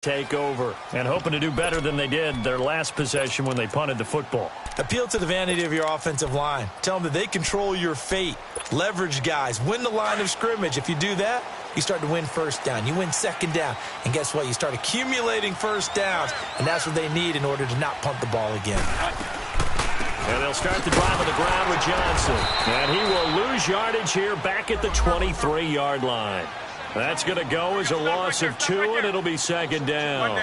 take over and hoping to do better than they did their last possession when they punted the football. Appeal to the vanity of your offensive line. Tell them that they control your fate. Leverage guys. Win the line of scrimmage. If you do that, you start to win first down. You win second down. And guess what? You start accumulating first downs. And that's what they need in order to not punt the ball again. And they'll start the drive on the ground with Johnson. And he will lose yardage here back at the 23-yard line. That's going to go as a loss of 2, and it'll be second down.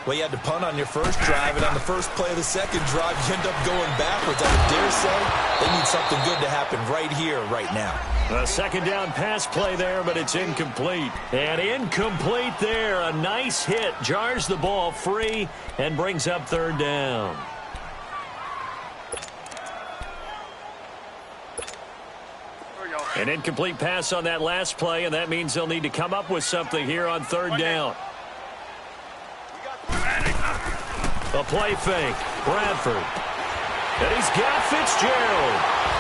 Well, you had to punt on your first drive, and on the first play of the second drive, you end up going backwards. I would dare say they need something good to happen right here, right now. A second down pass play there, but it's incomplete. And incomplete there. A nice hit. Jars the ball free and brings up third down. An incomplete pass on that last play, and that means they'll need to come up with something here on third down. A play fake. Bradford. And he's got Fitzgerald.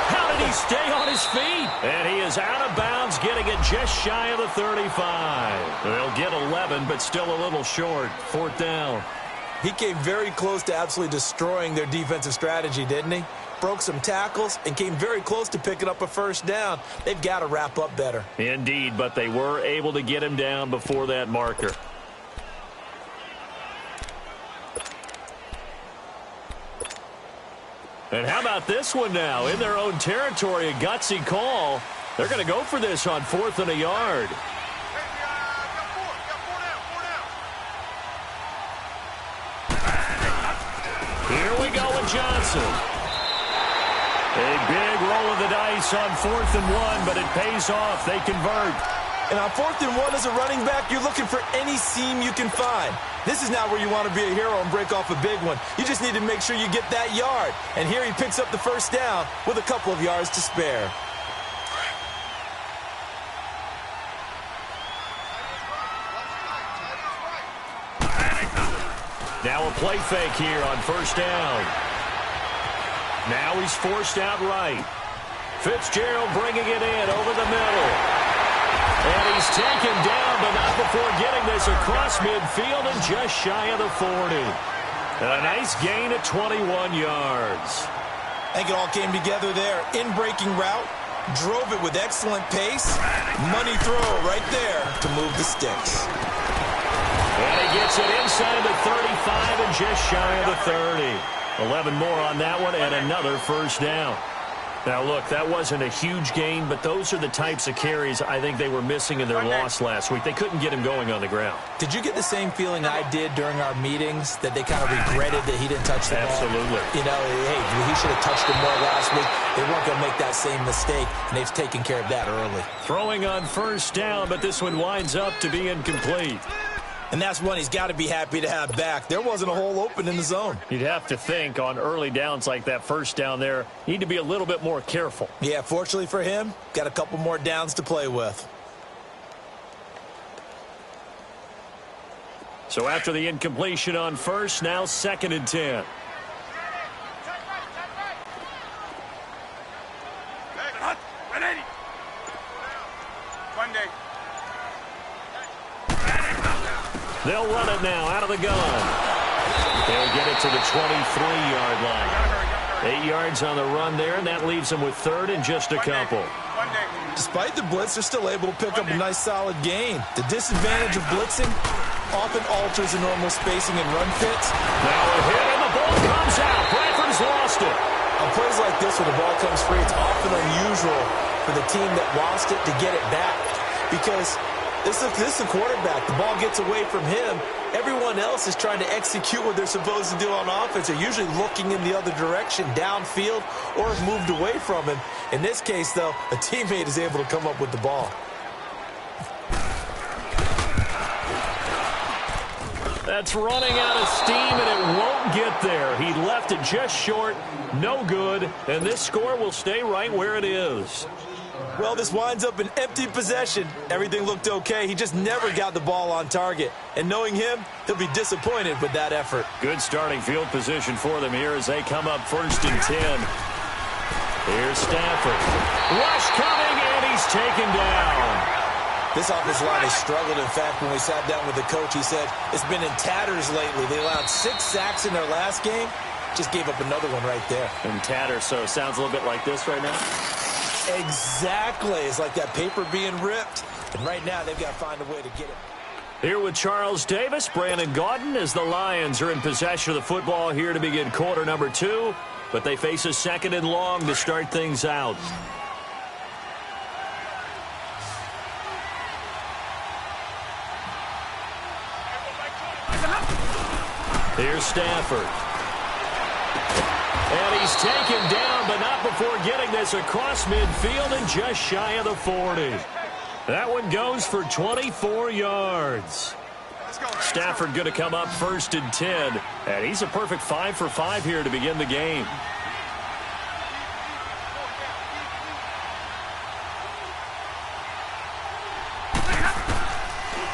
How did he stay on his feet? And he is out of bounds, getting it just shy of the 35. They'll get 11, but still a little short. Fourth down. He came very close to absolutely destroying their defensive strategy, didn't he? Broke some tackles and came very close to picking up a first down. They've got to wrap up better. Indeed, but they were able to get him down before that marker. And how about this one now? In their own territory, a gutsy call. They're going to go for this on 4th and a yard. Here we go with Johnson. A big roll of the dice on 4th and 1, but it pays off. They convert. And on 4th and 1 as a running back, you're looking for any seam you can find. This is not where you want to be a hero and break off a big one. You just need to make sure you get that yard. And here he picks up the first down with a couple of yards to spare. Now a play fake here on first down. Now he's forced out right. Fitzgerald bringing it in over the middle. And he's taken down, but not before getting this across midfield and just shy of the 40. A nice gain at 21 yards. I think it all came together there. In-breaking route, drove it with excellent pace. Money throw right there to move the sticks. And he gets it inside the 35 and just shy of the 30. 11 more on that one and another first down. Now, look, that wasn't a huge gain, but those are the types of carries I think they were missing in their loss last week. They couldn't get him going on the ground. Did you get the same feeling I did during our meetings, that they kind of regretted that he didn't touch the ball? Absolutely. You know, hey, he should have touched it more last week. They weren't going to make that same mistake, and they've taken care of that early. Throwing on first down, but this one winds up to be incomplete. And that's one he's got to be happy to have back. There wasn't a hole open in the zone. You'd have to think on early downs like that first down there, you need to be a little bit more careful. Yeah, fortunately for him, got a couple more downs to play with. So after the incompletion on first, now 2nd and 10. They'll run it now out of the gun. They'll get it to the 23-yard line. 8 yards on the run there, and that leaves them with 3rd and just a couple. Despite the blitz, they're still able to pick up a nice solid gain. The disadvantage of blitzing often alters the normal spacing and run fits. Now a hit, and the ball comes out. Bradford's lost it. On plays like this where the ball comes free, it's often unusual for the team that lost it to get it back, because this is a quarterback. The ball gets away from him. Everyone else is trying to execute what they're supposed to do on offense. They're usually looking in the other direction, downfield, or have moved away from him. In this case, though, a teammate is able to come up with the ball. That's running out of steam, and it won't get there. He left it just short, no good, and this score will stay right where it is. Well, this winds up an empty possession. Everything looked okay. He just never got the ball on target. And knowing him, he'll be disappointed with that effort. Good starting field position for them here as they come up 1st and 10. Here's Stafford. Rush coming, and he's taken down. This offensive line has struggled. In fact, when we sat down with the coach, he said it's been in tatters lately. They allowed 6 sacks in their last game. Just gave up another one right there. In tatters, so it sounds a little bit like this right now? Exactly. It's like that paper being ripped. And right now, they've got to find a way to get it. Here with Charles Davis, Brandon Gaudin, as the Lions are in possession of the football here to begin quarter number 2. But they face a 2nd and long to start things out. Here's Stafford. And he's taken down, but not before getting this across midfield and just shy of the 40. That one goes for 24 yards. Stafford going to come up 1st and 10. And he's a perfect 5 for 5 here to begin the game.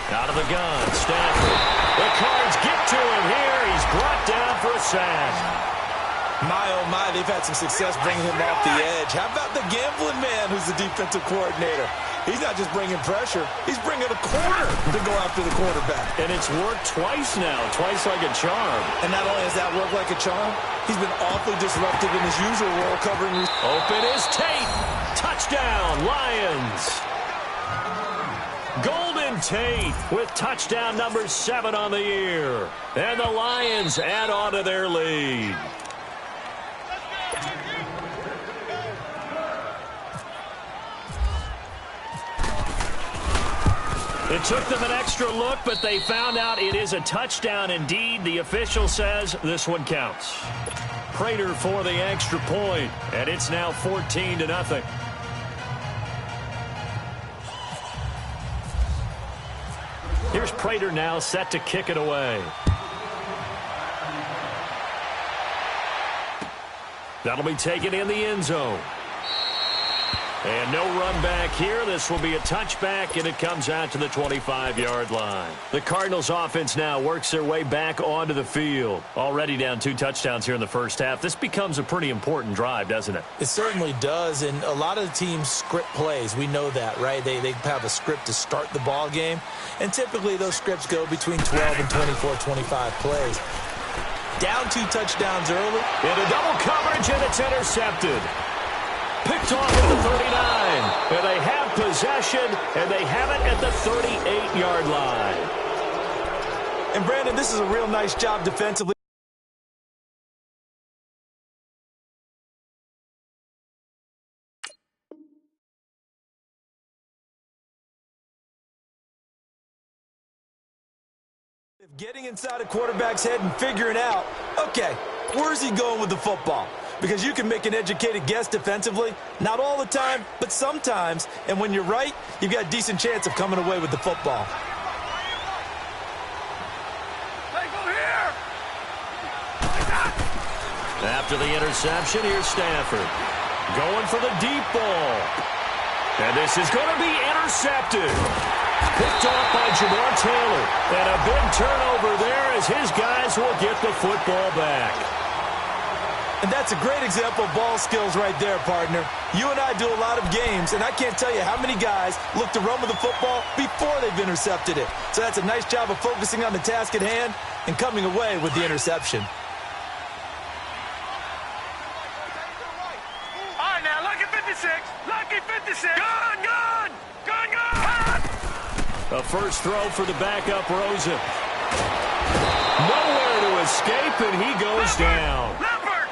Out of the gun, Stafford. The Cards get to him here. He's brought down for a sack. My, oh my, they've had some success bringing him off the edge. How about the gambling man who's the defensive coordinator? He's not just bringing pressure. He's bringing a corner to go after the quarterback. And it's worked twice now, twice like a charm. And not only has that worked like a charm, he's been awfully disruptive in his usual role covering. Open is Tate. Touchdown, Lions. Golden Tate with touchdown number 7 on the year. And the Lions add on to their lead. It took them an extra look, but they found out it is a touchdown indeed. The official says this one counts. Prater for the extra point, and it's now 14-0. Here's Prater now set to kick it away. That'll be taken in the end zone. And no run back here. This will be a touchback, and it comes out to the 25-yard line. The Cardinals offense now works their way back onto the field. Already down 2 touchdowns here in the first half. This becomes a pretty important drive, doesn't it? It certainly does, and a lot of the teams script plays. We know that, right? They have a script to start the ball game, and typically those scripts go between 12 and 24, 25 plays. Down 2 touchdowns early. Into double coverage, and it's intercepted. Picked off at the 39. And they have possession, and they have it at the 38-yard line. And, Brandon, this is a real nice job defensively. Getting inside a quarterback's head and figuring out, okay, where's he going with the football? Because you can make an educated guess defensively. Not all the time, but sometimes. And when you're right, you've got a decent chance of coming away with the football. After the interception, here's Stafford. Going for the deep ball. And this is going to be intercepted. Picked off by Jamar Taylor. And a big turnover there as his guys will get the football back. And that's a great example of ball skills right there, partner. You and I do a lot of games, and I can't tell you how many guys look to run with the football before they've intercepted it. So that's a nice job of focusing on the task at hand and coming away with the interception. All right, now, lucky 56. Lucky 56. Gun, gun. Gun, gun. A first throw for the backup Rosen. Nowhere to escape, and he goes down.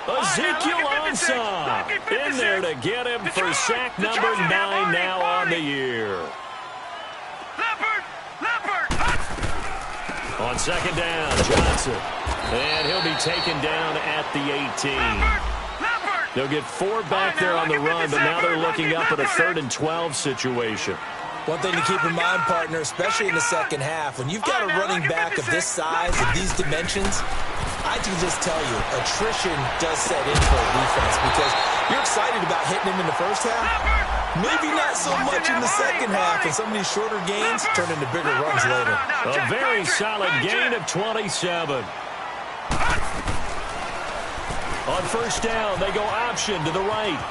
Ezekiel Ansah in there to get him for sack number 9 now on the year. On second down, Johnson. And he'll be taken down at the 18. They'll get 4 back there on the run, but now they're looking up at a 3rd and 12 situation. One thing to keep in mind, partner, especially in the second half, when you've got a running back of this size, of these dimensions, I can just tell you, attrition does set in for a defense because you're excited about hitting him in the first half. Maybe not so much in the second half, and some of these shorter gains turn into bigger runs later. A very solid gain of 27. On first down, they go option to the right.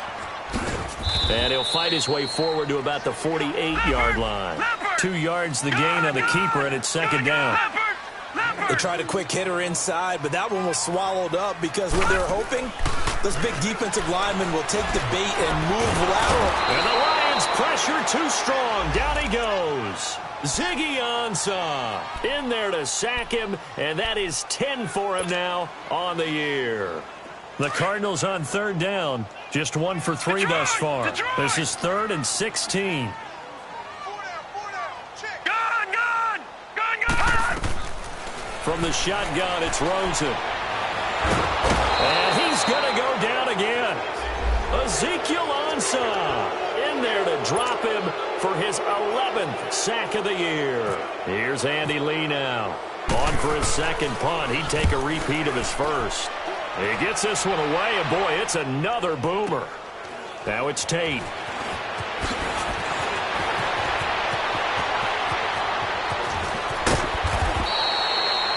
And he'll fight his way forward to about the 48-yard line. 2 yards the gain on the keeper, and it's second down. They tried a quick hitter inside, but that one was swallowed up because what they were hoping, those big defensive linemen will take the bait and move lateral. And the Lions pressure too strong. Down he goes. Ziggy Ansah in there to sack him, and that is 10 for him now on the year. The Cardinals on third down, just 1 for 3 thus far. This is 3rd and 16. From the shotgun, it's Rosen. And he's going to go down again. Ezekiel Ansah in there to drop him for his 11th sack of the year. Here's Andy Lee now. On for his second punt. He'd take a repeat of his first. He gets this one away, and boy, it's another boomer. Now it's Tate.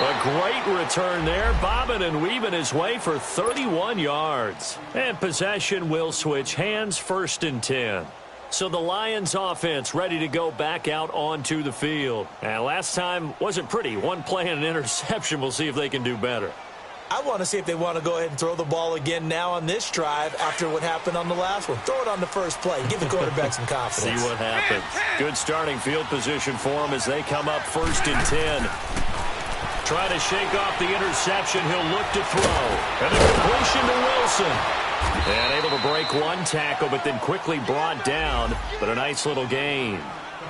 A great return there, bobbing and weaving his way for 31 yards. And possession will switch hands, 1st and 10. So the Lions offense ready to go back out onto the field. And last time wasn't pretty. One play and an interception. We'll see if they can do better. I want to see if they want to go ahead and throw the ball again now on this drive after what happened on the last one. Throw it on the first play. Give the quarterback some confidence. See what happens. Good starting field position for them as they come up 1st and 10. Trying to shake off the interception. He'll look to throw. And the completion to Wilson. And able to break one tackle, but then quickly brought down. But a nice little gain.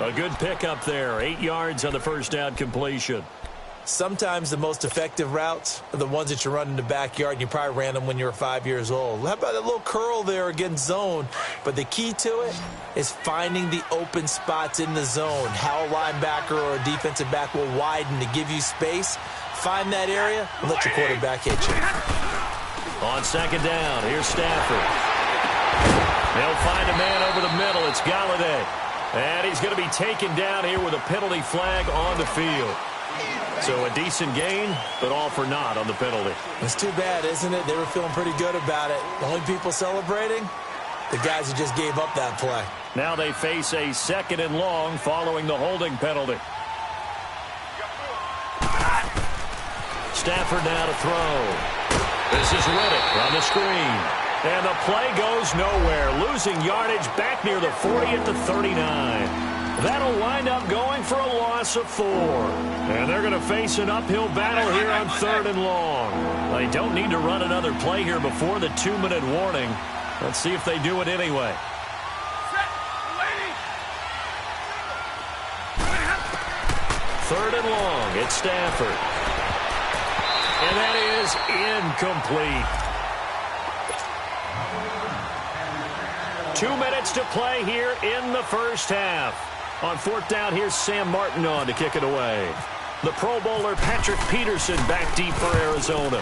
A good pickup there. 8 yards on the first down completion. Sometimes the most effective routes are the ones that you run in the backyard, and you probably ran them when you were 5 years old. How about that little curl there against zone? But the key to it is finding the open spots in the zone. How a linebacker or a defensive back will widen to give you space. Find that area and let your quarterback hit you. On second down, here's Stafford. They'll find a man over the middle. It's Galladay. And he's going to be taken down here with a penalty flag on the field. So a decent gain, but all for naught on the penalty. It's too bad, isn't it? They were feeling pretty good about it. The only people celebrating, the guys who just gave up that play. Now they face a 2nd and long following the holding penalty. Stafford now to throw. This is Riddick on the screen. And the play goes nowhere. Losing yardage back near the 40 at the 39. That'll wind up going for a loss of 4. And they're going to face an uphill battle here on 3rd and long. They don't need to run another play here before the 2-minute warning. Let's see if they do it anyway. 3rd and long. It's Stafford. And that is incomplete. 2 minutes to play here in the first half. On 4th down, here's Sam Martin on to kick it away. The Pro Bowler Patrick Peterson back deep for Arizona.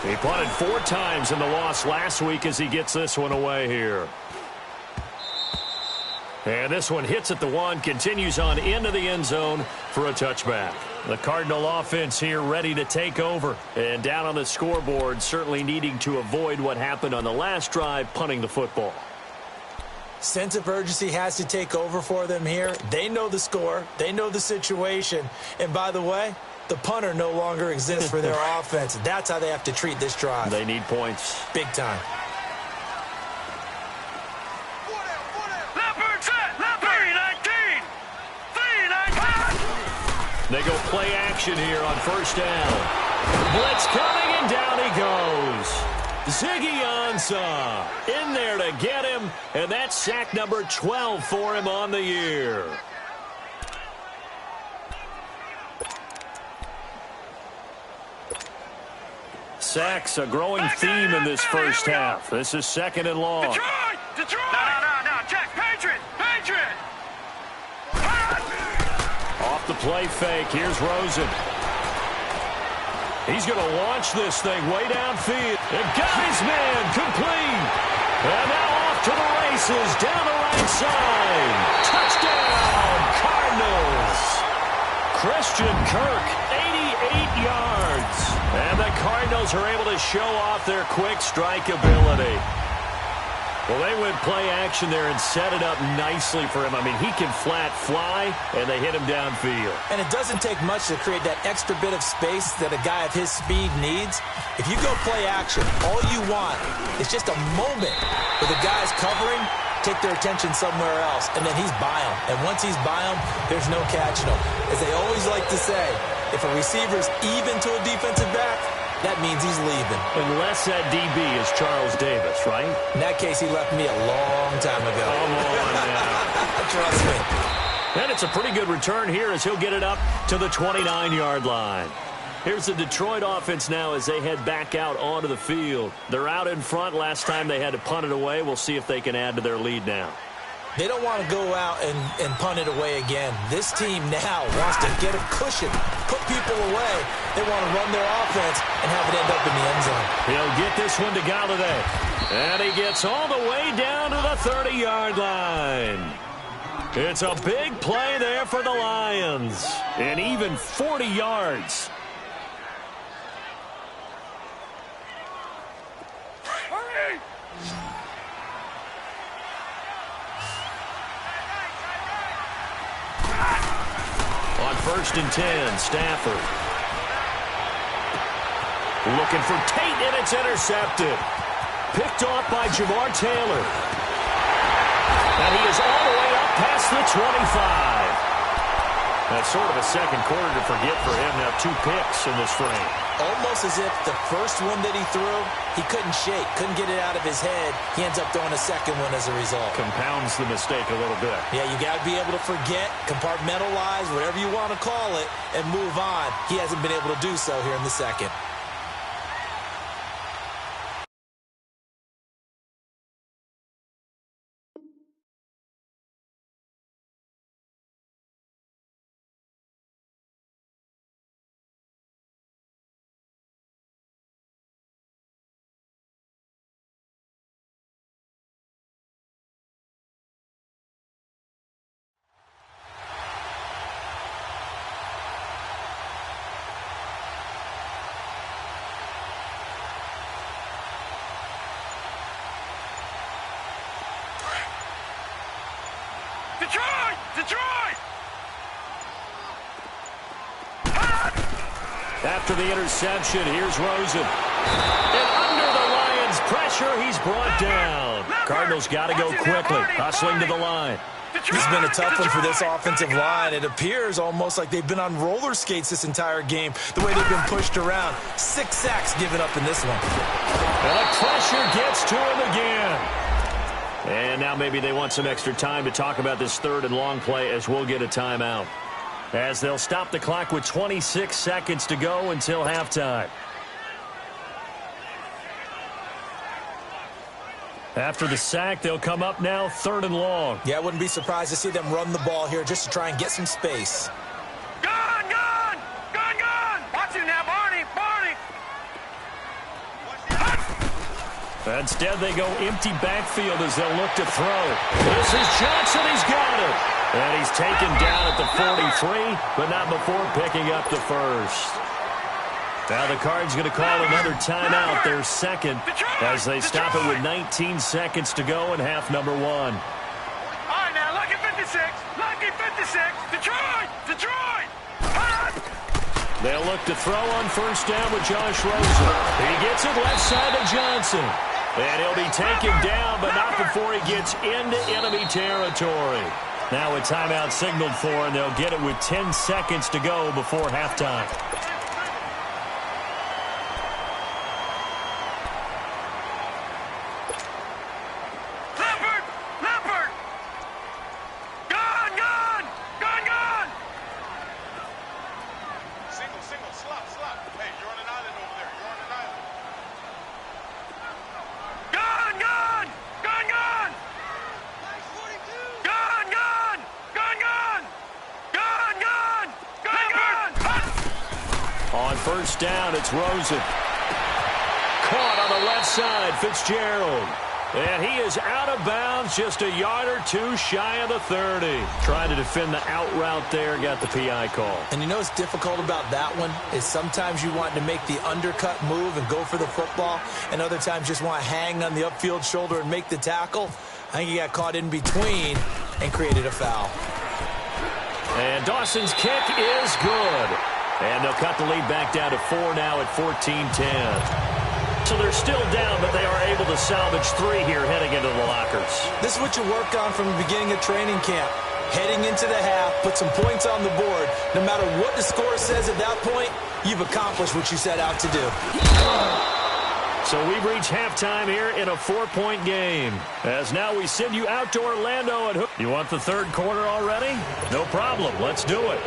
He punted 4 times in the loss last week as he gets this one away here. And this one hits at the 1, continues on into the end zone for a touchback. The Cardinal offense here ready to take over. And down on the scoreboard, certainly needing to avoid what happened on the last drive, punting the football. Sense of urgency has to take over for them here. They know the score. They know the situation. And by the way, the punter no longer exists for their offense. That's how they have to treat this drive. They need points. Big time. They go play action here on 1st down. Blitz coming, and down he goes. Ziggy Ansah in there to get him, and that's sack number 12 for him on the year. Sacks a growing theme in this first half. This is 2nd and long. Detroit! No, Jack, Patriot! Off the play fake, here's Rosen. He's going to launch this thing way downfield. And got his man complete. And now off to the races down the right side. Touchdown, Cardinals. Christian Kirk, 88 yards. And the Cardinals are able to show off their quick strike ability. Well, they went play action there and set it up nicely for him. I mean, he can flat fly, and they hit him downfield. And it doesn't take much to create that extra bit of space that a guy of his speed needs. If you go play action, all you want is just a moment where the guy's covering, take their attention somewhere else, and then he's by him. And once he's by him, there's no catching him. As they always like to say, if a receiver's even to a defensive back, that means he's leaving. Unless that DB is Charles Davis, right? In that case, he left me a long time ago. Come on now. Trust me. And it's a pretty good return here as he'll get it up to the 29-yard line. Here's the Detroit offense now as they head back out onto the field. They're out in front. Last time they had to punt it away. We'll see if they can add to their lead now. They don't want to go out and punt it away again. This team now wants to get a cushion, put people away. They want to run their offense and have it end up in the end zone. He'll get this one to Galladay. And he gets all the way down to the 30-yard line. It's a big play there for the Lions. And even 40 yards. Hurry! On 1st and 10, Stafford. Looking for Tate, and it's intercepted. Picked off by Jamar Taylor. And he is all the way up past the 25. That's sort of a second quarter to forget for him. Now 2 picks in this frame. Almost as if the first one that he threw, he couldn't shake, couldn't get it out of his head. He ends up throwing a second one as a result. Compounds the mistake a little bit. Yeah, you got to be able to forget, compartmentalize, whatever you want to call it, and move on. He hasn't been able to do so here in the second. Detroit! Detroit! After the interception, here's Rosen. And under the Lions' pressure, he's brought down. Cardinals got to go quickly, hustling to the line. This has been a tough one for this offensive line. It appears almost like they've been on roller skates this entire game, the way they've been pushed around. 6 sacks given up in this one. And the pressure gets to him again. And now maybe they want some extra time to talk about this 3rd and long play as we'll get a timeout. As they'll stop the clock with 26 seconds to go until halftime. After the sack, they'll come up now 3rd and long. Yeah, I wouldn't be surprised to see them run the ball here just to try and get some space. Gone, gone! Gone, gone! Watch it now, Barney! Barney! Instead, they go empty backfield as they'll look to throw. This is Johnson. He's got it. And he's taken down at the 43, but not before picking up the first. Now the Cards going to call another timeout, their second, as they stop it with 19 seconds to go in half number 1. All right, now, lucky 56. Lucky 56. Detroit! Detroit! They'll look to throw on 1st down with Josh Rosen. He gets it left side to Johnson. And he'll be taken down, but not before he gets into enemy territory. Now a timeout signaled for, and they'll get it with 10 seconds to go before halftime. Leopard! Leopard! Gone, gone! Gone, gone! Single, slot. Hey, you're on an island over there. You're on an island. Gone, gone! Gone, gone! Gone, gone! Gone, gone! Gone, gone! Gone, gone! On 1st down, it's Rosen. Caught on the left side, Fitzgerald. And he is out of bounds, just a yard or two shy of the 30. Trying to defend the out route there, got the PI call. And you know what's difficult about that one is sometimes you want to make the undercut move and go for the football, and other times just want to hang on the upfield shoulder and make the tackle. I think he got caught in between and created a foul. And Dawson's kick is good. And they'll cut the lead back down to 4 now at 14-10. So they're still down, but they are able to salvage 3 here heading into the lockers. This is what you work on from the beginning of training camp. Heading into the half, put some points on the board. No matter what the score says at that point, you've accomplished what you set out to do. So we've reached halftime here in a 4-point game. As now we send you out to Orlando. And you want the third quarter already? No problem. Let's do it.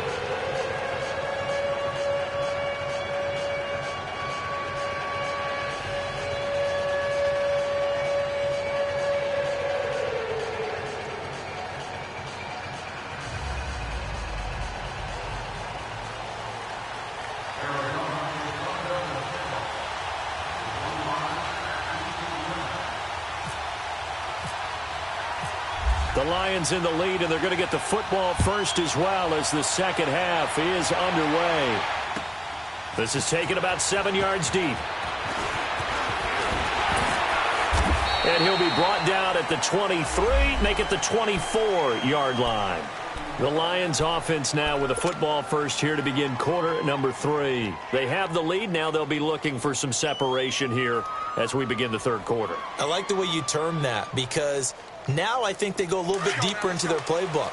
The Lions in the lead, and they're going to get the football first as well as the second half is underway. This is taken about 7 yards deep. And he'll be brought down at the 23, make it the 24-yard line. The Lions offense now with a football first here to begin quarter number 3. They have the lead. Now they'll be looking for some separation here as we begin the third quarter. I like the way you term that because now I think they go a little bit deeper into their playbook.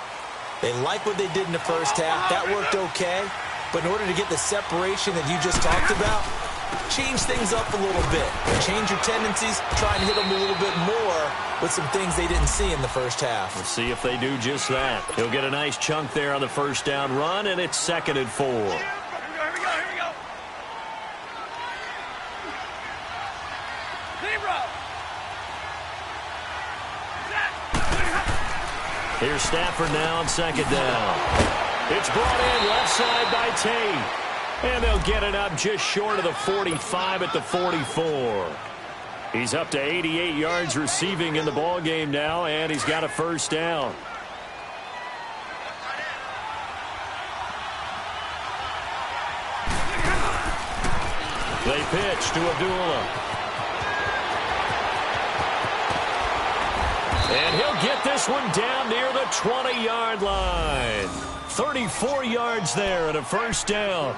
They like what they did in the first half. That worked okay. But in order to get the separation that you just talked about, change things up a little bit. Change your tendencies. Try and hit them a little bit more with some things they didn't see in the first half. Let's see if they do just that. He'll get a nice chunk there on the first down run, and it's 2nd and 4. Here we go. Zebra. Here's Stafford now on 2nd down. It's brought in left side by Tate. And they'll get it up just short of the 45 at the 44. He's up to 88 yards receiving in the ball game now, and he's got a first down. They pitch to Abdullah. And he'll get this one down near the 20-yard line. 34 yards there and a first down.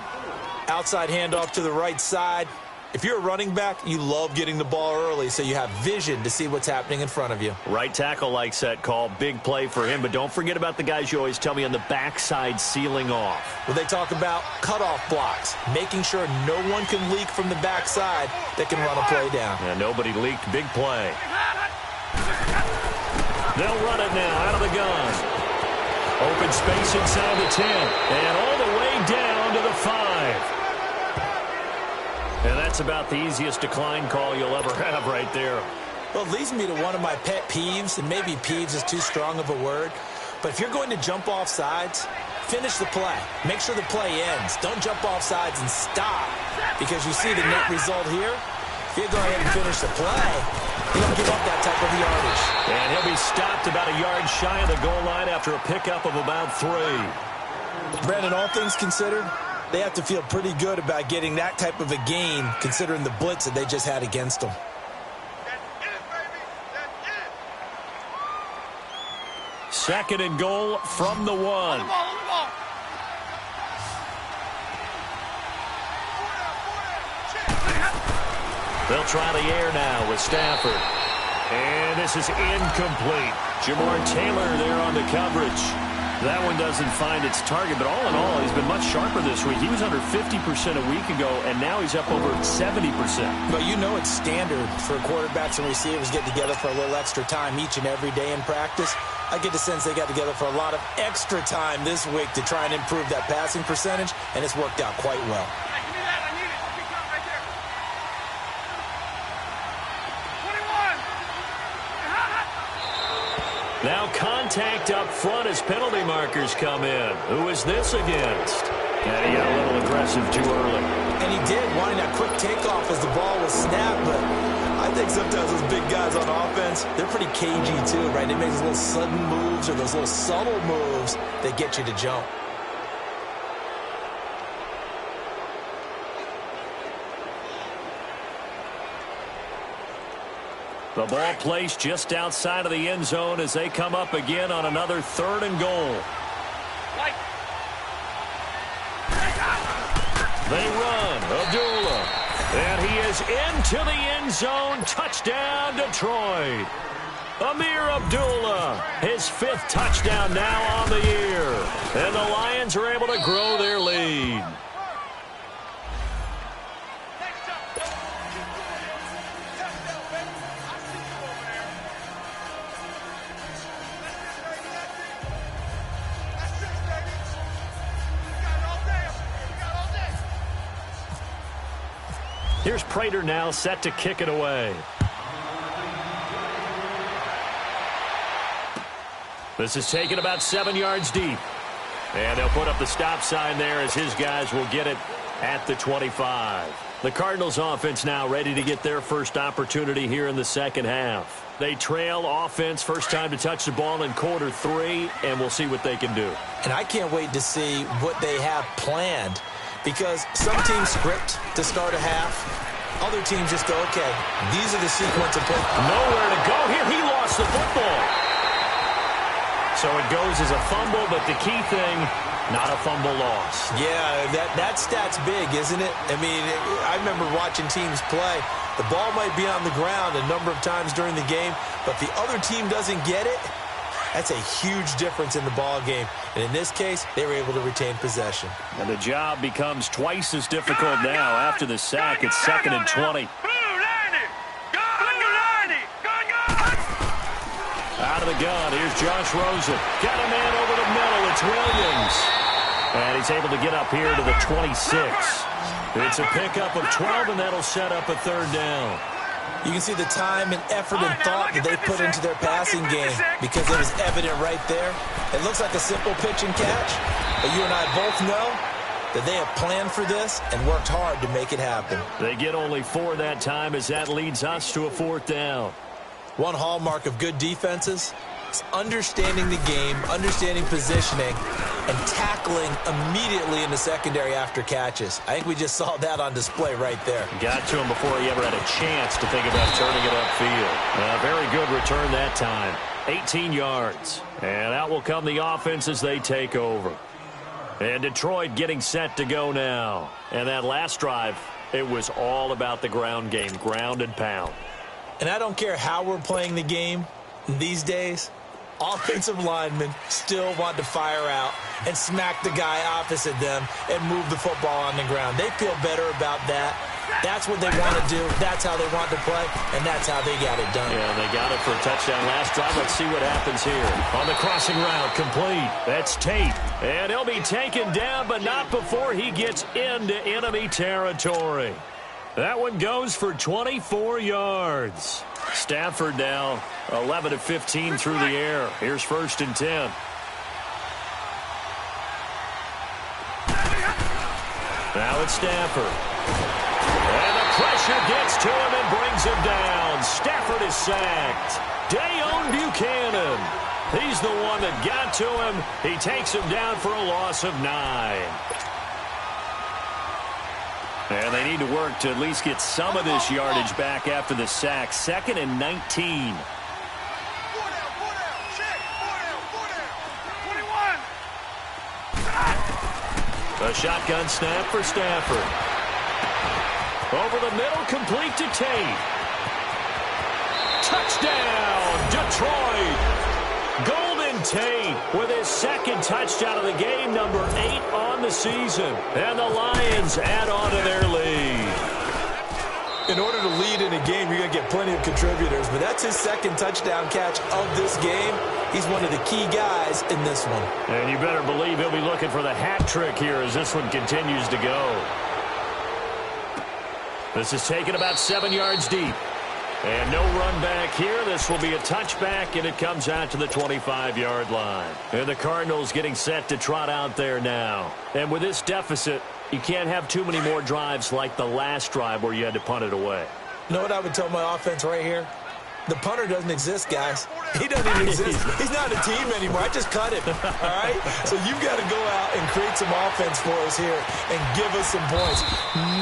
Outside handoff to the right side. If you're a running back, you love getting the ball early so you have vision to see what's happening in front of you. Right tackle likes that call. Big play for him. But don't forget about the guys you always tell me on the backside sealing off. Well, they talk about cutoff blocks, making sure no one can leak from the backside that can run a play down. And nobody leaked. Big play. They'll run it now out of the gun. Open space inside the 10. And all the way down to the 5. And that's about the easiest decline call you'll ever have right there. Well, it leads me to one of my pet peeves, and maybe peeves is too strong of a word. But if you're going to jump off sides, finish the play. Make sure the play ends. Don't jump off sides and stop. Because you see the net result here. If you go ahead and finish the play, you don't give up that type of yardage. And he'll be stopped about a yard shy of the goal line after a pickup of about 3. Brandon, all things considered, they have to feel pretty good about getting that type of a gain considering the blitz that they just had against them. That's it, baby. That's it. 2nd and goal from the 1. On the ball. They'll try the air now with Stafford. And this is incomplete. Jamar Taylor there on the coverage. That one doesn't find its target, but all in all, he's been much sharper this week. He was under 50% a week ago, and now he's up over 70%. But you know it's standard for quarterbacks and receivers get together for a little extra time each and every day in practice. I get the sense they got together for a lot of extra time this week to try and improve that passing percentage, and it's worked out quite well. Hey, give me that. I need it. Pick up right there. 21. Now contact up front as penalty markers come in. Who is this against? And he got a little aggressive too early. And he did, wanting that quick takeoff as the ball was snapped, but I think sometimes those big guys on offense, they're pretty cagey too, right? They make those little sudden moves or those little subtle moves that get you to jump. The ball placed just outside of the end zone as they come up again on another 3rd and goal. They run. Abdullah. And he is into the end zone. Touchdown, Detroit. Amir Abdullah, his 5th touchdown now on the year. And the Lions are able to grow their lead. Here's Prater now set to kick it away. This is taken about 7 yards deep. And they'll put up the stop sign there as his guys will get it at the 25. The Cardinals offense now ready to get their first opportunity here in the second half. They trail offense first time to touch the ball in quarter 3, and we'll see what they can do. And I can't wait to see what they have planned. Because some teams script to start a half. Other teams just go, okay, these are the sequence of plays. Nowhere to go here. He lost the football. So it goes as a fumble, but the key thing, not a fumble loss. Yeah, that stat's big, isn't it? I mean, I remember watching teams play. The ball might be on the ground a number of times during the game, but the other team doesn't get it. That's a huge difference in the ball game. And in this case, they were able to retain possession. And the job becomes twice as difficult now after the sack. It's 2nd and 20. Out of the gun, here's Josh Rosen. Got a man over the middle. It's Williams. And he's able to get up here to the 26. It's a pickup of 12, and that'll set up a 3rd down. You can see the time and effort and thought that they put into their passing game because it was evident right there. It looks like a simple pitch and catch, but you and I both know that they have planned for this and worked hard to make it happen. They get only 4 that time as that leads us to a 4th down. One hallmark of good defenses is understanding the game, understanding positioning, and tackling immediately in the secondary after catches. I think we just saw that on display right there. Got to him before he ever had a chance to think about turning it upfield. Very good return that time. 18 yards. And out will come the offense as they take over. And Detroit getting set to go now. And that last drive, it was all about the ground game, ground and pound. And I don't care how we're playing the game these days, offensive linemen still want to fire out and smack the guy opposite them and move the football on the ground. They feel better about that. That's what they want to do. That's how they want to play, and that's how they got it done. Yeah, they got it for a touchdown last drive. Let's see what happens here. On the crossing route, complete. That's Tate. And he'll be taken down, but not before he gets into enemy territory. That one goes for 24 yards. Stafford now 11 of 15 through the air. Here's 1st and 10. Now it's Stafford. And the pressure gets to him and brings him down. Stafford is sacked. Dayon Buchanan. He's the one that got to him. He takes him down for a loss of 9. And they need to work to at least get some of this yardage back after the sack. 2nd and 19. A shotgun snap for Stafford. Over the middle, complete to Tate. Touchdown, Detroit. Golden Tate with his 2nd touchdown of the game, number 8 on the season. And the Lions add on to their lead. In order to lead in a game, you're going to get plenty of contributors, but that's his 2nd touchdown catch of this game. He's one of the key guys in this one. And you better believe he'll be looking for the hat trick here as this one continues to go. This is taken about 7 yards deep. And no run back here. This will be a touchback, and it comes out to the 25-yard line. And the Cardinals getting set to trot out there now. And with this deficit, You can't have too many more drives like the last drive where you had to punt it away. You know what I would tell my offense right here? The punter doesn't exist, guys. He doesn't even exist. He's not a team anymore. I just cut him, all right? So you've got to go out and create some offense for us here and give us some points.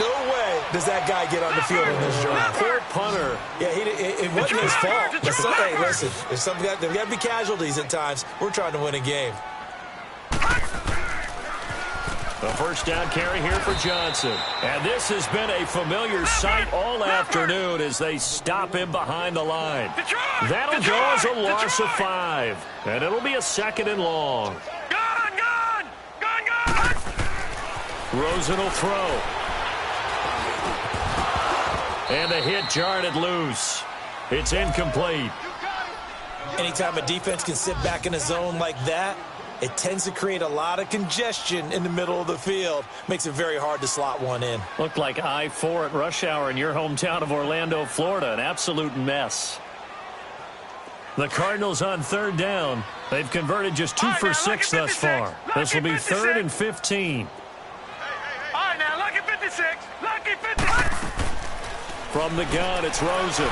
No way does that guy get on the field in this drive. Poor punter. Yeah, it wasn't his fault. Hey, listen, there's got to be casualties at times. We're trying to win a game. The first down carry here for Johnson. And this has been a familiar sight all afternoon as they stop him behind the line. That'll go as a loss of 5. And it'll be a 2nd and long. Gone! Rosen will throw. And the hit jarred it loose. It's incomplete. Anytime a defense can sit back in a zone like that, it tends to create a lot of congestion in the middle of the field. Makes it very hard to slot one in. Looked like I-4 at rush hour in your hometown of Orlando, Florida. An absolute mess. The Cardinals on 3rd down. They've converted just 2 for 6 thus far. This will be 3rd and 15. All right, now, lucky 56. Lucky 56. From the gun, it's Rosen.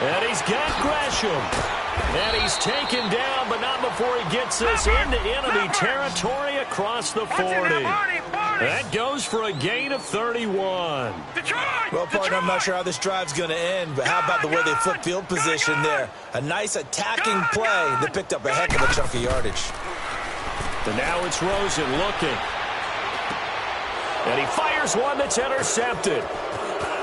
And he's got Gresham. And he's taken down, but not before he gets this into enemy territory across the 40. That goes for a gain of 31. Well, partner, I'm not sure how this drive's going to end, but how about the way they flip field position there? A nice attacking play. They picked up a heck of a chunk of yardage. And now it's Rosen looking. And he fires one that's intercepted.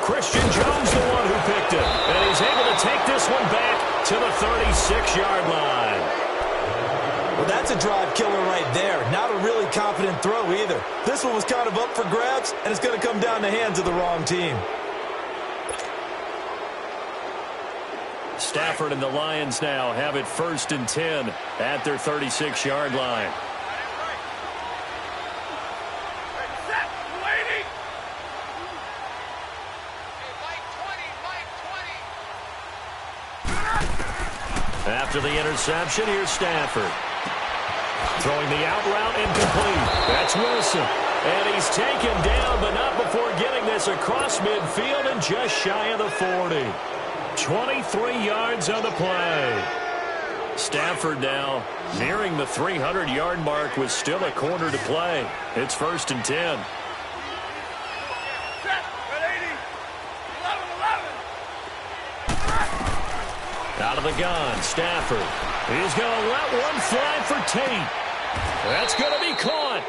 Christian Jones the one who picked it. And he's able to take this one back to the 36-yard line. Well, that's a drive killer right there. Not a really confident throw either. This one was kind of up for grabs, and it's going to come down the hands of the wrong team. Stafford and the Lions now have it 1st and 10 at their 36-yard line. After the interception, here's Stafford. Throwing the out route incomplete. That's Wilson. And he's taken down, but not before getting this across midfield and just shy of the 40. 23 yards on the play. Stafford now nearing the 300-yard mark with still a quarter to play. It's 1st and 10. Out of the gun, Stafford. He's going to let one fly for Tate. That's going to be caught.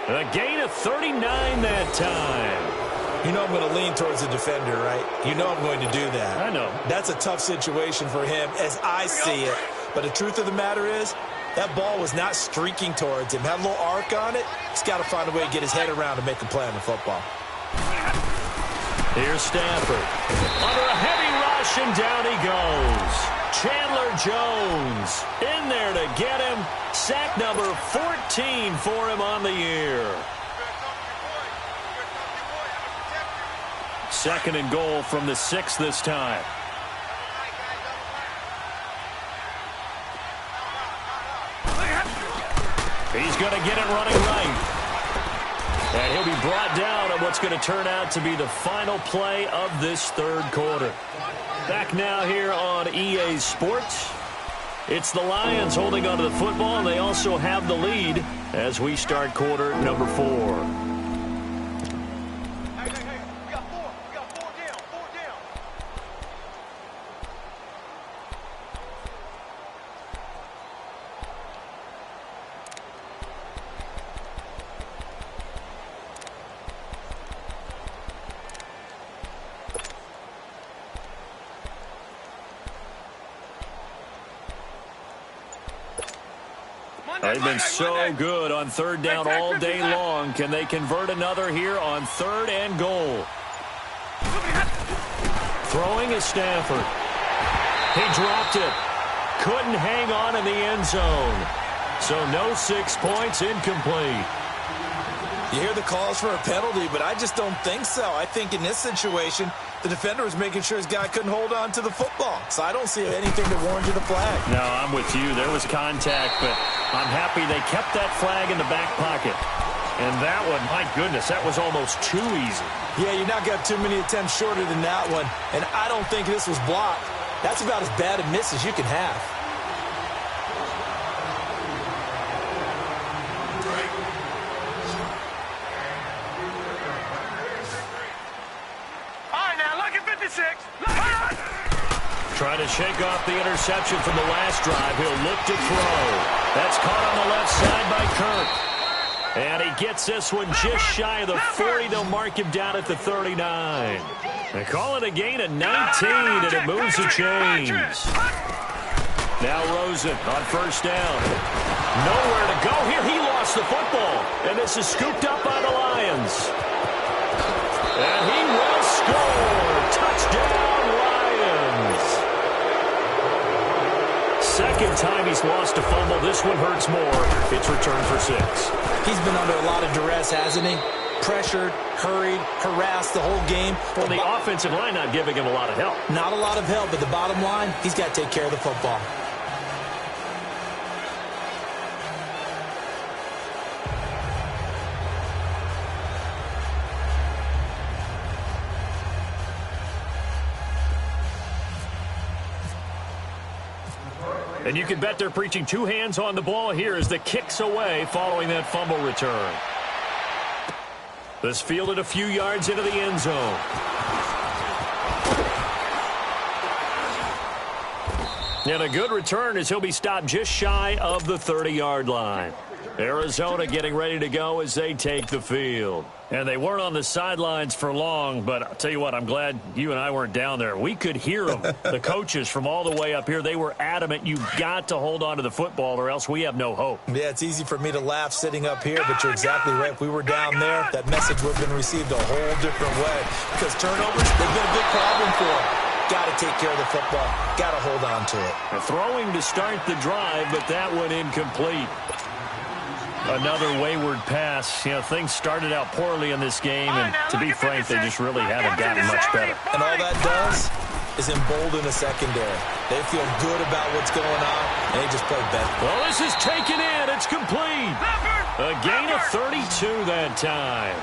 A gain of 39 that time. You know I'm going to lean towards the defender, right? You know I'm going to do that. I know. That's a tough situation for him as I see it. But the truth of the matter is, that ball was not streaking towards him. Had a little arc on it. He's got to find a way to get his head around and make a play on the football. Here's Stafford. Under a heavy rush, and down he goes. Chandler Jones in there to get him. Sack number 14 for him on the year. 2nd and goal from the 6 this time. He's going to get it running right. And he'll be brought down at what's going to turn out to be the final play of this 3rd quarter. Back now here on EA Sports. It's the Lions holding onto the football, and they also have the lead as we start quarter number 4. They've been so good on 3rd down all day long. Can they convert another here on 3rd and goal? Throwing is Stafford. He dropped it. Couldn't hang on in the end zone. So no 6 points, incomplete. You hear the calls for a penalty, but I just don't think so. I think in this situation, the defender was making sure his guy couldn't hold on to the football. So I don't see anything that warranted a flag. No, I'm with you. There was contact, but I'm happy they kept that flag in the back pocket. And that one, my goodness, that was almost too easy. Yeah, you not got too many attempts shorter than that one. And I don't think this was blocked. That's about as bad a miss as you can have. All right, now, lucky 56. Trying to shake off the interception from the last drive. He'll look to throw. That's caught on the left side by Kirk. And he gets this one just shy of the 40. They'll mark him down at the 39. They call it a gain of 19, and it moves the chains. Now Rosen on first down. Nowhere to go here. He lost the football. And this is scooped up by the Lions. And he will score. Touchdown, Lions. Second time he's lost a fumble. This one hurts more. It's returned for 6. He's been under a lot of duress, hasn't he? Pressured, hurried, harassed the whole game. Well, the offensive line not giving him a lot of help. Not a lot of help, but the bottom line, he's got to take care of the football. And you can bet they're preaching 2 hands on the ball here as the kick's away following that fumble return. This fielded a few yards into the end zone. And a good return as he'll be stopped just shy of the 30-yard line. Arizona getting ready to go as they take the field. And they weren't on the sidelines for long, but I'll tell you what, I'm glad you and I weren't down there. We could hear them, the coaches from all the way up here. They were adamant, you've got to hold on to the football or else we have no hope. Yeah, it's easy for me to laugh sitting up here, but you're exactly right. If we were down there, that message would have been received a whole different way. Because turnovers, they've been a big problem for them. Got to take care of the football. Got to hold on to it. A throwing to start the drive, but that one incomplete. Another wayward pass. You know, things started out poorly in this game, and to be frank, they just really haven't gotten much better. And all that does is embolden the secondary. They feel good about what's going on, and they just play better. Well, this is taken in. It's complete. A gain of 32 that time.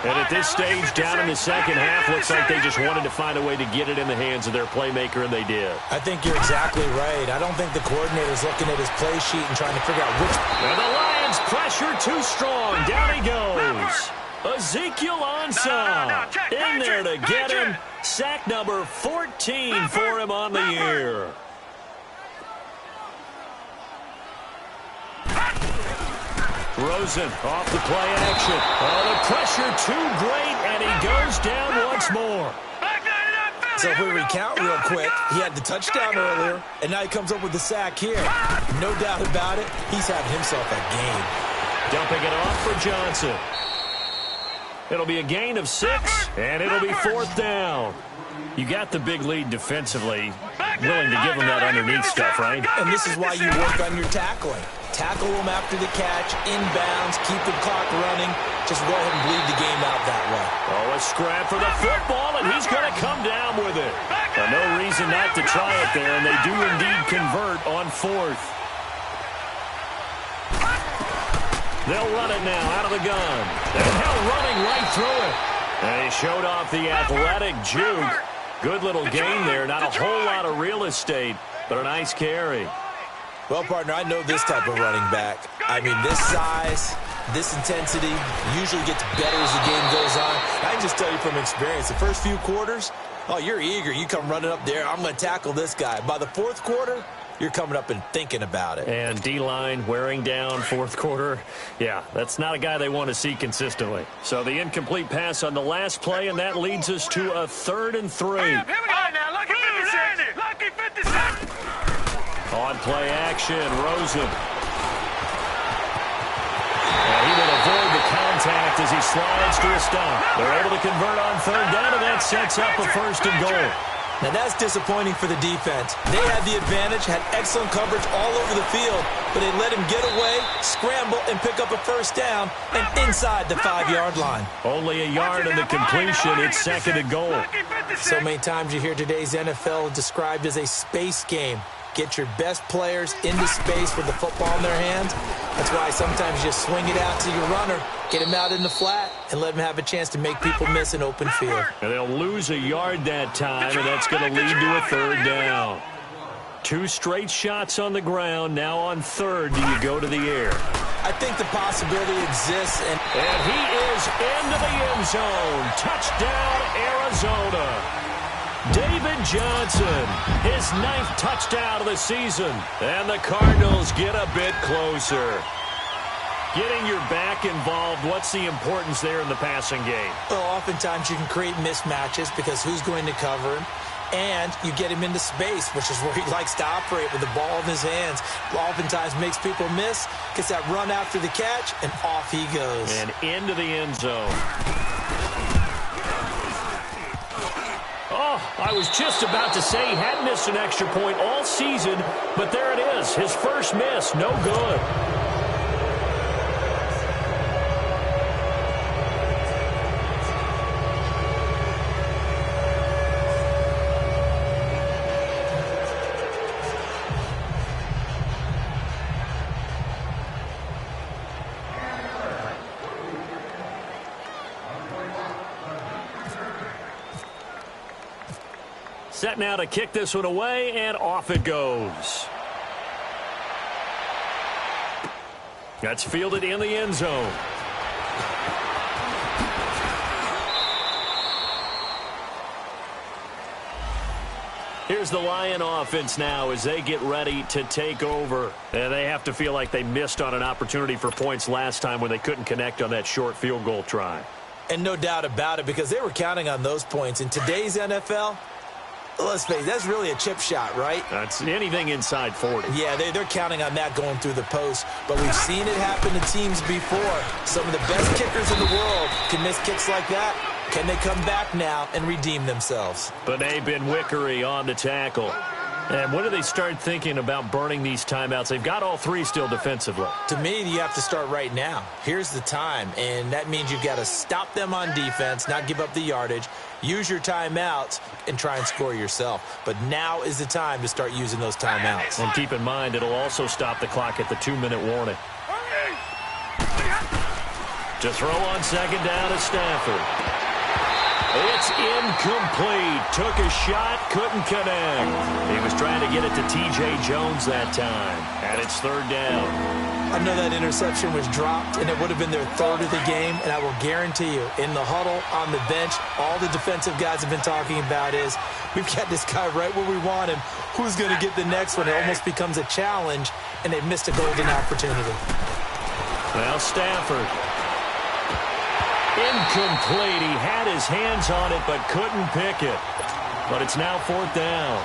And at this stage, down in the second half, looks like they just wanted to find a way to get it in the hands of their playmaker, and they did. I think you're exactly right. I don't think the coordinator's looking at his play sheet and trying to figure out which. And the Lions pressure too strong. Down he goes. Ezekiel Ansah in there to get him. Sack number 14 for him on the year. Rosen off the play action. Oh, the pressure too great, and he goes down once more. So if we recount real quick, he had the touchdown earlier, and now he comes up with the sack here. No doubt about it, he's having himself a game. Dumping it off for Johnson. It'll be a gain of 6, and it'll be 4th down. You got the big lead defensively, willing to give them that underneath stuff, right? And this is why you work on your tackling. Tackle them after the catch, inbounds, keep the clock running. Just go ahead and bleed the game out that way. Oh, a scrap for the football, and he's going to come down with it. No reason not to try it there, and they do indeed convert on 4th. They'll run it now out of the gun. And hell running right through it. And he showed off the athletic juke. Good little gain there. Not a whole lot of real estate, but a nice carry. Well, partner, I know this type of running back. I mean, this size, this intensity usually gets better as the game goes on. I can just tell you from experience, the first few quarters, oh, you're eager. You come running up there, I'm going to tackle this guy. By the 4th quarter, you're coming up and thinking about it. And D-line wearing down 4th quarter. Yeah, that's not a guy they want to see consistently. So the incomplete pass on the last play, and that leads us to a 3rd and 3. All right, now, lucky 56. Lucky 56. On play action, Rosen. And he will avoid the contact as he slides to a stop. They're able to convert on 3rd down, and that sets up a 1st and goal. Now, that's disappointing for the defense. They had the advantage, had excellent coverage all over the field, but they let him get away, scramble, and pick up a 1st down, and inside the 5-yard line. Only a yard in the completion. It's 2nd and goal. So many times you hear today's NFL described as a space game. Get your best players into space with the football in their hands. That's why sometimes you just swing it out to your runner, get him out in the flat, and let him have a chance to make people miss an open field. And they'll lose a yard that time, and that's going to lead to a third down. 2 straight shots on the ground. Now on third, do you go to the air? I think the possibility exists. And he is into the end zone. Touchdown, Arizona. David Johnson, his 9th touchdown of the season. And the Cardinals get a bit closer. Getting your back involved, what's the importance there in the passing game? Well, oftentimes you can create mismatches because who's going to cover him? And you get him into space, which is where he likes to operate with the ball in his hands. Oftentimes makes people miss, gets that run after the catch, and off he goes. And into the end zone. Oh, I was just about to say he hadn't missed an extra point all season, but there it is. His first miss, no good. Set now to kick this one away, and off it goes. That's fielded in the end zone. Here's the Lion offense now as they get ready to take over. And they have to feel like they missed on an opportunity for points last time when they couldn't connect on that short field goal try. And no doubt about it, because they were counting on those points. In today's NFL, let's face it, that's really a chip shot, right? That's anything inside 40. Yeah, they're counting on that going through the post. But we've seen it happen to teams before. Some of the best kickers in the world can miss kicks like that. Can they come back now and redeem themselves? Benet Benwickery on the tackle. And when do they start thinking about burning these timeouts? They've got all 3 still defensively. To me, you have to start right now. Here's the time, and that means you've got to stop them on defense, not give up the yardage, use your timeouts, and try and score yourself. But now is the time to start using those timeouts. And keep in mind, it'll also stop the clock at the 2-minute warning. To throw on second down is Stafford. It's incomplete. Took a shot, couldn't connect. He was trying to get it to T.J. Jones that time. And it's third down. I know that interception was dropped, and it would have been their third of the game, and I will guarantee you, in the huddle, on the bench, all the defensive guys have been talking about is, we've got this guy right where we want him. Who's going to get the next one? It almost becomes a challenge, and they've missed a golden opportunity. Well, Stafford. Incomplete. He had his hands on it, but couldn't pick it. But it's now fourth down.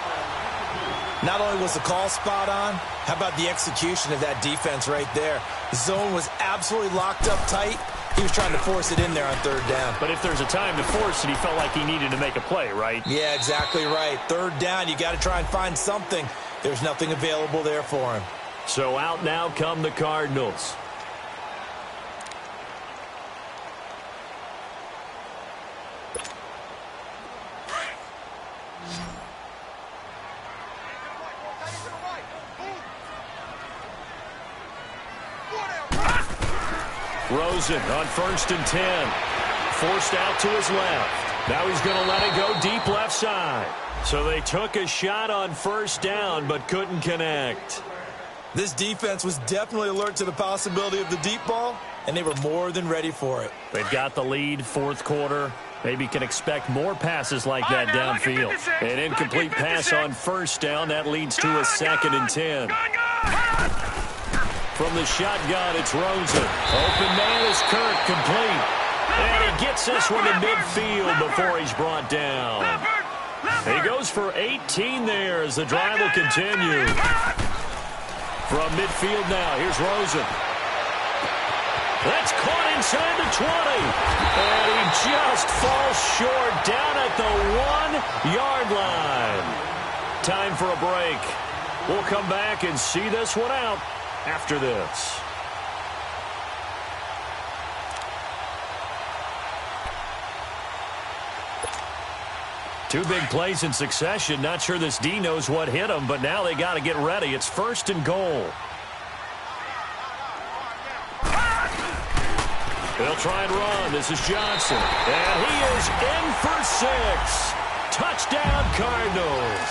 Not only was the call spot on, how about the execution of that defense right there? The zone was absolutely locked up tight. He was trying to force it in there on third down. But if there's a time to force it, he felt like he needed to make a play, right? Yeah, exactly right. Third down, you got to try and find something. There's nothing available there for him. So out now come the Cardinals. Rosen on 1st and 10. Forced out to his left. Now he's going to let it go deep left side. So they took a shot on first down but couldn't connect. This defense was definitely alert to the possibility of the deep ball, and they were more than ready for it. They've got the lead, fourth quarter. Maybe can expect more passes like that downfield. An incomplete pass on first down. That leads to a 2nd and 10. From the shotgun, it's Rosen. Open man is Kirk, complete. And he gets this one to midfield before he's brought down. He goes for 18 there as the drive will continue. From midfield now, here's Rosen. That's caught inside the 20. And he just falls short down at the 1-yard line. Time for a break. We'll come back and see this one out after this. Two big plays in succession. Not sure this D knows what hit him, but now they got to get ready. It's 1st and goal. They'll try and run. This is Johnson. And he is in for 6. Touchdown, Cardinals.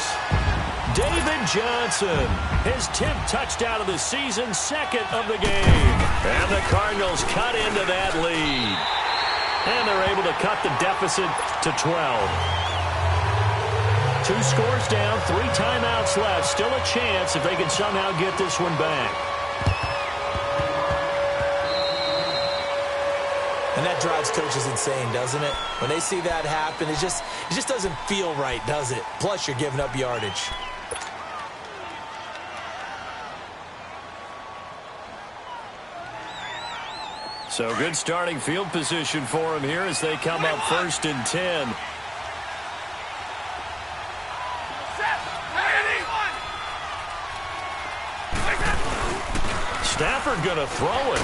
David Johnson, his 10th touchdown of the season, 2nd of the game. And the Cardinals cut into that lead. And they're able to cut the deficit to 12. 2 scores down, 3 timeouts left. Still a chance if they can somehow get this one back. And that drives coaches insane, doesn't it? When they see that happen, it just doesn't feel right, does it? Plus, you're giving up yardage. So good starting field position for him here as they come up 1st and 10. Stafford going to throw it.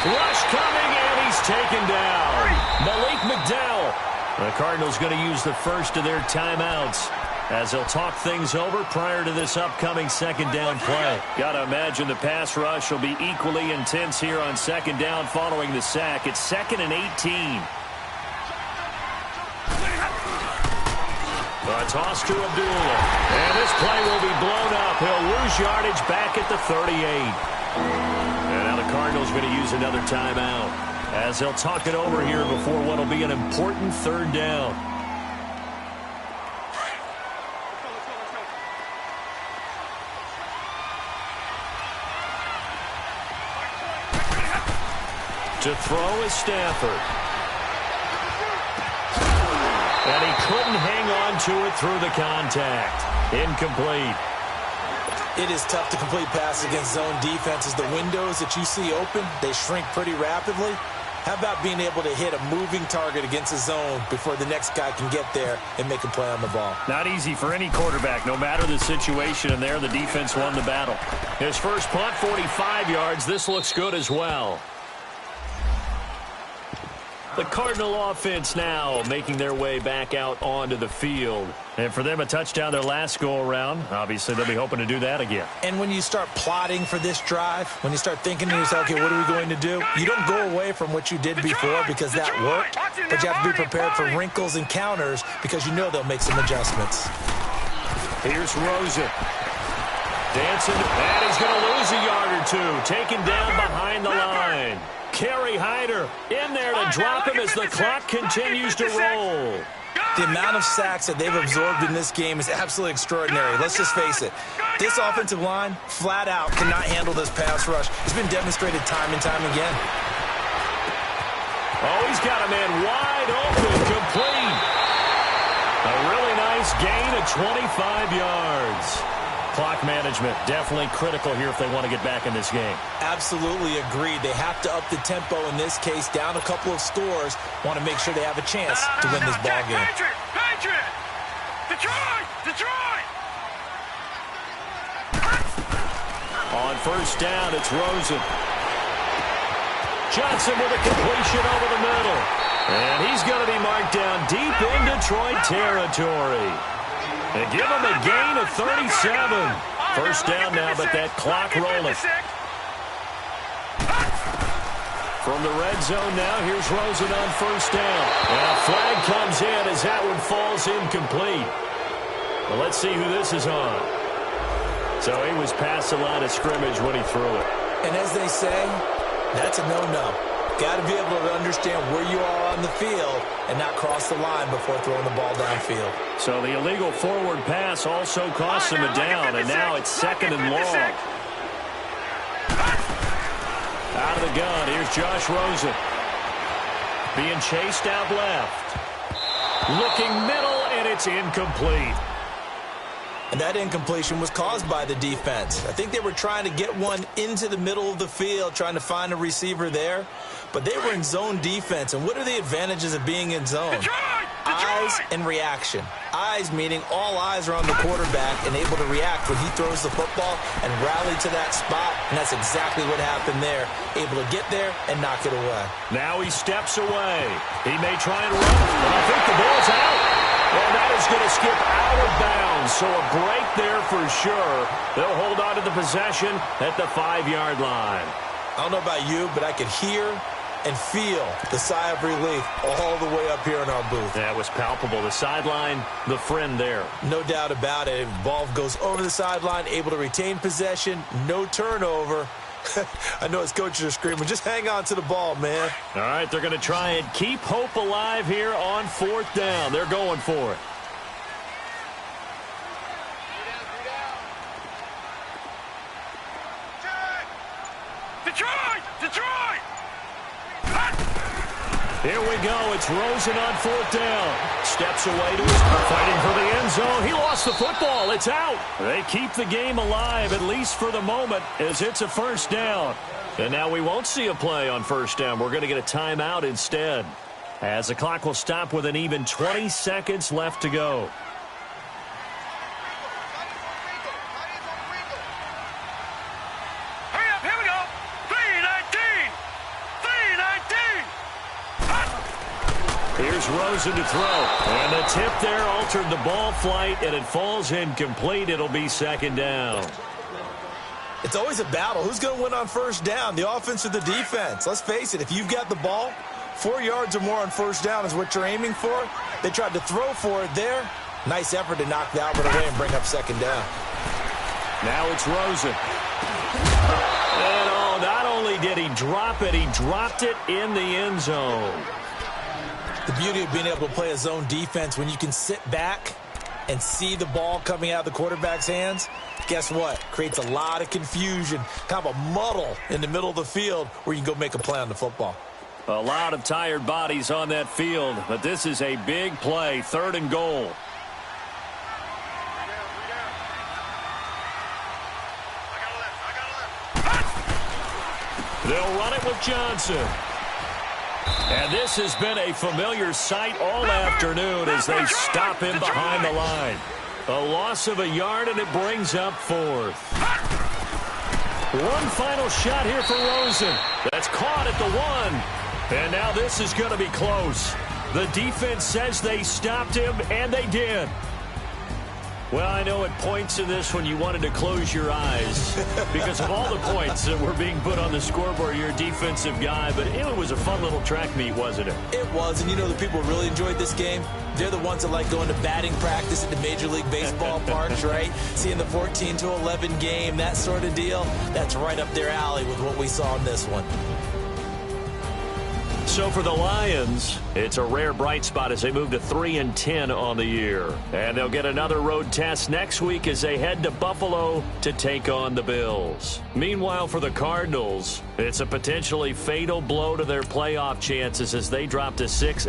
Rush coming, and he's taken down. Malik McDowell. The Cardinals going to use the first of their timeouts as they'll talk things over prior to this upcoming 2nd down play. Got to imagine the pass rush will be equally intense here on 2nd down following the sack. It's 2nd and 18. A toss to Abdullah. And this play will be blown up. He'll lose yardage back at the 38. And now the Cardinals going to use another timeout as they'll talk it over here before what will be an important 3rd down. To throw is Stafford. And he couldn't hang on to it through the contact. Incomplete. It is tough to complete passes against zone defenses. The windows that you see open, they shrink pretty rapidly. How about being able to hit a moving target against a zone before the next guy can get there and make a play on the ball? Not easy for any quarterback, no matter the situation, and there the defense won the battle. His first punt, 45 yards. This looks good as well. The Cardinal offense now making their way back out onto the field. And for them, a touchdown their last go-around. Obviously, they'll be hoping to do that again. And when you start plotting for this drive, when you start thinking to yourself, okay, what are we going to do? You don't go away from what you did before because that worked, but you have to be prepared for wrinkles and counters because you know they'll make some adjustments. Here's Rosen. Dancing, and he's going to lose a yard or two. Taken down behind the line. Kerry Hyder in there to drop him as the clock continues to roll. The amount of sacks that they've absorbed in this game is absolutely extraordinary. Let's just face it. This offensive line, flat out, cannot handle this pass rush. It's been demonstrated time and time again. Oh, he's got a man wide open, complete. A really nice gain of 25 yards. Clock management definitely critical here if they want to get back in this game. Absolutely agreed. They have to up the tempo in this case, down a couple of scores. Want to make sure they have a chance to win this ball game. Patriot! Detroit! Detroit! On 1st down, it's Rosen. Johnson with a completion over the middle. And he's going to be marked down deep in Detroit territory. And give him a gain of 37. 1st down now, but that clock rolling. From the red zone now, here's Rosen on 1st down. And a flag comes in as that one falls incomplete. Well, let's see who this is on. So he was past the line of scrimmage when he threw it. And as they say, that's a no-no. Got to be able to understand where you are on the field and not cross the line before throwing the ball downfield. So the illegal forward pass also costs him a down, and now it's 2nd and long. Out of the gun, here's Josh Rosen. Being chased out left. Looking middle, and it's incomplete. And that incompletion was caused by the defense. I think they were trying to get one into the middle of the field, trying to find a receiver there. But they were in zone defense. And what are the advantages of being in zone? Eyes and reaction. Eyes meaning all eyes are on the quarterback and able to react when he throws the football and rally to that spot. And that's exactly what happened there. Able to get there and knock it away. Now he steps away. He may try and run. But I think the ball's out. Well, that is going to so a break there for sure. They'll hold on to the possession at the 5-yard line. I don't know about you, but I could hear and feel the sigh of relief all the way up here in our booth. That was palpable. The sideline, the friend there. No doubt about it. The ball goes over the sideline, able to retain possession, no turnover. I know his coaches are screaming, just hang on to the ball, man. All right, they're going to try and keep hope alive here on 4th down. They're going for it. Detroit! Detroit! Here we go. It's Rosen on 4th down. Steps away to his fighting for the end zone. He lost the football. It's out. They keep the game alive, at least for the moment, as it's a 1st down. And now we won't see a play on 1st down. We're going to get a timeout instead, as the clock will stop with an even 20 seconds left to go. Hurry up, here we go! 3:19! 3:19! Here's Rosen to throw. And the tip there altered the ball flight, and it falls incomplete. It'll be 2nd down. It's always a battle. Who's going to win on 1st down, the offense or the defense? Let's face it, if you've got the ball, 4 yards or more on 1st down is what you're aiming for. They tried to throw for it there. Nice effort to knock the Albert away and bring up 2nd down. Now it's Rosen. And oh, not only did he drop it, he dropped it in the end zone. The beauty of being able to play a zone defense when you can sit back and see the ball coming out of the quarterback's hands, guess what? Creates a lot of confusion, kind of a muddle in the middle of the field where you can go make a play on the football. A lot of tired bodies on that field, but this is a big play, 3rd and goal. They'll run it with Johnson. And this has been a familiar sight all afternoon as they stop him behind the line. A loss of a yard, and it brings up 4th. One final shot here for Rosen. That's caught at the 1. And now this is going to be close. The defense says they stopped him, and they did. Well, I know at points in this one you wanted to close your eyes because of all the points that were being put on the scoreboard. You're a defensive guy, but it was a fun little track meet, wasn't it? It was, and you know the people who really enjoyed this game? They're the ones that like going to batting practice at the Major League Baseball parks, right? Seeing the 14-11 game, that sort of deal. That's right up their alley with what we saw in this one. So for the Lions, it's a rare bright spot as they move to 3-10 on the year. And they'll get another road test next week as they head to Buffalo to take on the Bills. Meanwhile, for the Cardinals, it's a potentially fatal blow to their playoff chances as they drop to 6.